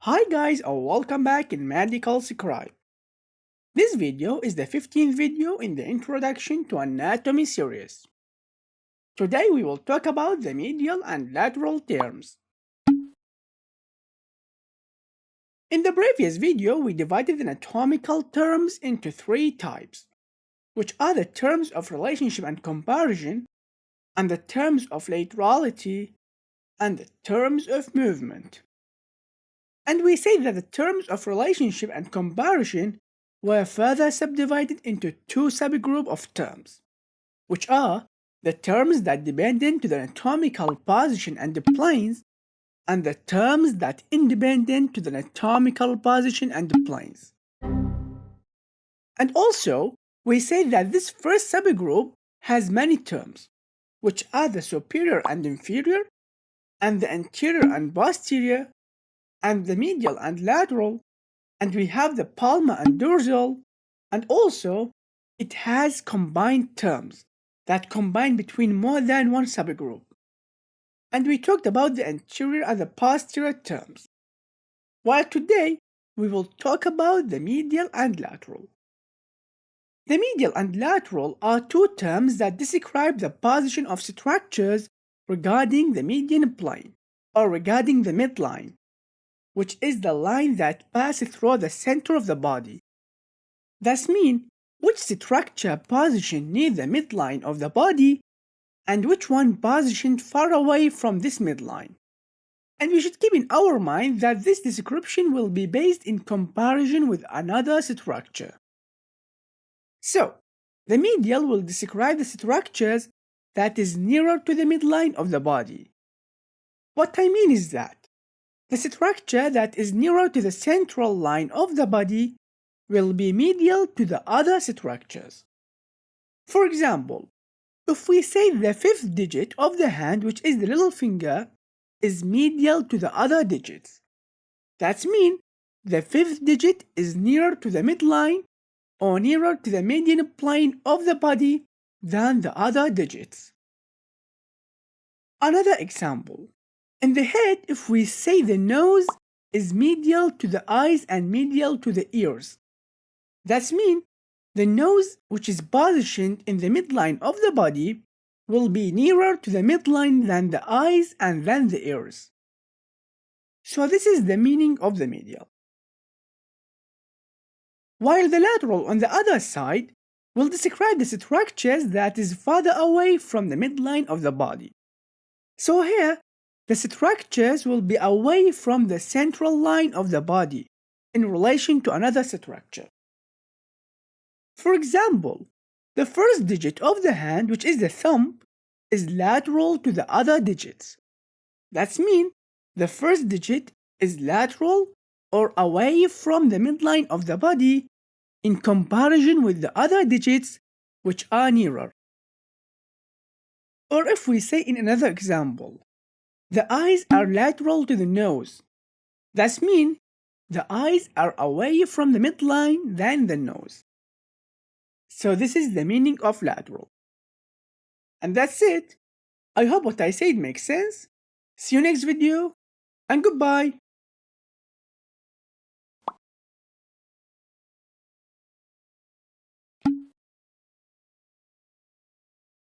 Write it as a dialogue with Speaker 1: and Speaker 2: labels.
Speaker 1: Hi guys and welcome back in MedicalScribe. This video is the 15th video in the introduction to anatomy series. Today we will talk about the medial and lateral terms. In the previous video we divided anatomical terms into three types, which are the terms of relationship and comparison, and the terms of laterality, and the terms of movement. And we say that the terms of relationship and comparison were further subdivided into two subgroups of terms, which are the terms that dependent to the anatomical position and the planes, and the terms that independent to the anatomical position and the planes. And also, we say that this first subgroup has many terms, which are the superior and inferior, and the anterior and posterior, and the medial and lateral, and we have the palmar and dorsal, and also it has combined terms that combine between more than one subgroup. And we talked about the anterior and the posterior terms, while today we will talk about the medial and lateral. The medial and lateral are two terms that describe the position of structures regarding the median plane or regarding the midline, which is the line that passes through the center of the body. This means which structure positioned near the midline of the body and which one positioned far away from this midline. And we should keep in our mind that this description will be based in comparison with another structure. So, the medial will describe the structures that is nearer to the midline of the body. What I mean is that the structure that is nearer to the central line of the body will be medial to the other structures. For example, if we say the fifth digit of the hand, which is the little finger, is medial to the other digits, that means the fifth digit is nearer to the midline or nearer to the median plane of the body than the other digits. Another example. In the head, if we say the nose is medial to the eyes and medial to the ears, that means the nose, which is positioned in the midline of the body, will be nearer to the midline than the eyes and then the ears. So this is the meaning of the medial. While the lateral on the other side will describe the structures that is farther away from the midline of the body. So here, the structures will be away from the central line of the body in relation to another structure. For example, the first digit of the hand, which is the thumb, is lateral to the other digits. That means the first digit is lateral or away from the midline of the body in comparison with the other digits which are nearer. Or if we say in another example, the eyes are lateral to the nose. That means the eyes are away from the midline than the nose. So this is the meaning of lateral. And that's it. I hope what I said makes sense. See you next video and goodbye.